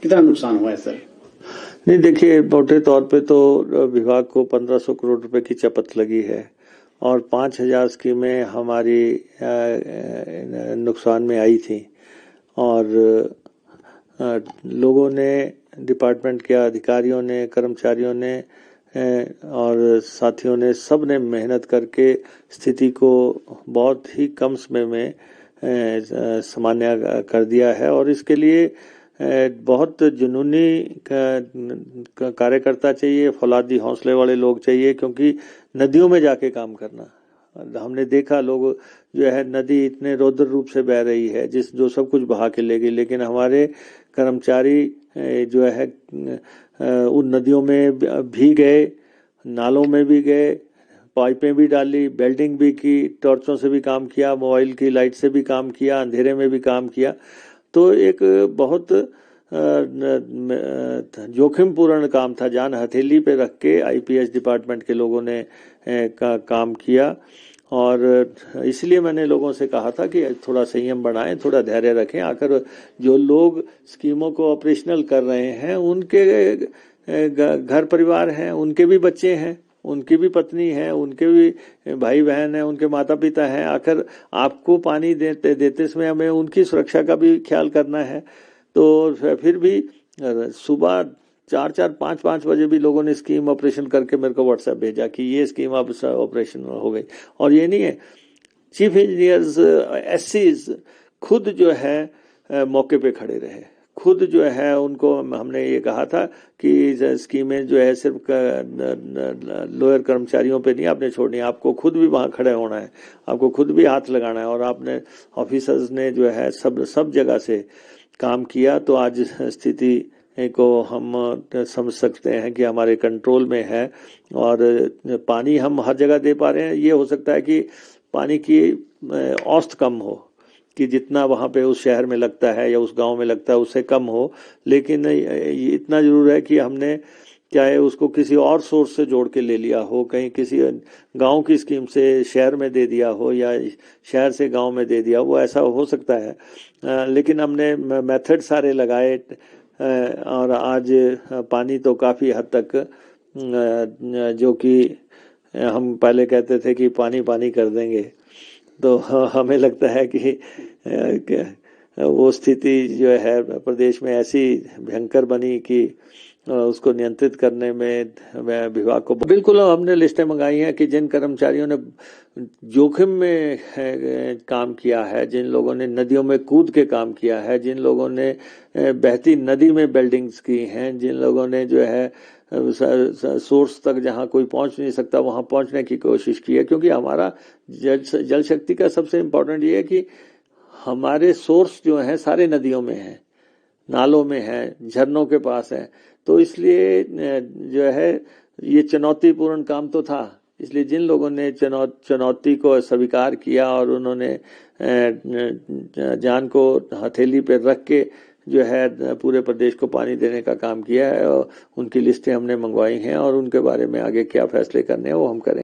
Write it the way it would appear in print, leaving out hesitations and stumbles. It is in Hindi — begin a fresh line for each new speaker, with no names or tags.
कितना नुकसान हुआ है सर?
नहीं, देखिए, मोटे तौर पे तो विभाग को 1500 करोड़ रुपए की चपत लगी है और 5000 स्कीमें हमारी नुकसान में आई थी और लोगों ने, डिपार्टमेंट के अधिकारियों ने, कर्मचारियों ने और साथियों ने, सब ने मेहनत करके स्थिति को बहुत ही कम समय में सामान्य कर दिया है और इसके लिए बहुत जुनूनी कार्यकर्ता चाहिए, फौलादी हौसले वाले लोग चाहिए, क्योंकि नदियों में जाके काम करना, हमने देखा लोग जो है, नदी इतने रौद्र रूप से बह रही है जो सब कुछ बहा के ले गई, लेकिन हमारे कर्मचारी जो है उन नदियों में भी गए, नालों में भी गए, पाइपें भी डाली, बेल्डिंग भी की, टॉर्चों से भी काम किया, मोबाइल की लाइट से भी काम किया, अंधेरे में भी काम किया। तो एक बहुत जोखिम पूर्ण काम था, जान हथेली पे रख के आईपीएस डिपार्टमेंट के लोगों ने काम किया और इसलिए मैंने लोगों से कहा था कि थोड़ा संयम बढ़ाएं, थोड़ा धैर्य रखें। आखिर जो लोग स्कीमों को ऑपरेशनल कर रहे हैं उनके घर परिवार हैं, उनके भी बच्चे हैं, उनकी भी पत्नी है, उनके भी भाई बहन है, उनके माता पिता हैं। आखिर आपको पानी देते समय हमें उनकी सुरक्षा का भी ख्याल करना है। तो फिर भी सुबह 4-5 बजे भी लोगों ने स्कीम ऑपरेशन करके मेरे को व्हाट्सएप भेजा कि ये स्कीम अब ऑपरेशन हो गई। और ये नहीं है, चीफ इंजीनियर्स, एससीज खुद जो है मौके पे खड़े रहे, खुद जो है उनको हमने ये कहा था कि स्कीमें जो है सिर्फ लोअर कर्मचारियों पे नहीं आपने छोड़नी, आपको खुद भी वहाँ खड़े होना है, आपको खुद भी हाथ लगाना है। और आपने ऑफिसर्स ने जो है सब जगह से काम किया, तो आज स्थिति को हम समझ सकते हैं कि हमारे कंट्रोल में है और पानी हम हर जगह दे पा रहे हैं। ये हो सकता है कि पानी की औसत कम हो, कि जितना वहाँ पे उस शहर में लगता है या उस गांव में लगता है उससे कम हो, लेकिन इतना जरूर है कि हमने चाहे उसको किसी और सोर्स से जोड़ के ले लिया हो, कहीं किसी गांव की स्कीम से शहर में दे दिया हो या शहर से गांव में दे दिया, वो ऐसा हो सकता है। लेकिन हमने मेथड सारे लगाए और आज पानी तो काफ़ी हद तक, जो कि हम पहले कहते थे कि पानी पानी कर देंगे, तो हमें लगता है कि वो स्थिति जो है प्रदेश में ऐसी भयंकर बनी कि उसको नियंत्रित करने में विभाग को बिल्कुल हमने लिस्टें मंगाई हैं कि जिन कर्मचारियों ने जोखिम में काम किया है, जिन लोगों ने नदियों में कूद के काम किया है, जिन लोगों ने बहती नदी में बिल्डिंग्स की हैं, जिन लोगों ने जो है सोर्स तक जहां कोई पहुंच नहीं सकता वहां पहुंचने की कोशिश की है। क्योंकि हमारा जल शक्ति का सबसे इम्पोर्टेंट ये है कि हमारे सोर्स जो हैं सारे नदियों में हैं, नालों में हैं, झरनों के पास हैं। तो इसलिए जो है ये चुनौतीपूर्ण काम तो था, इसलिए जिन लोगों ने चुनौती को स्वीकार किया और उन्होंने जान को हथेली पर रख के जो है पूरे प्रदेश को पानी देने का काम किया है, और उनकी लिस्टें हमने मंगवाई हैं और उनके बारे में आगे क्या फैसले करने हैं वो हम करें।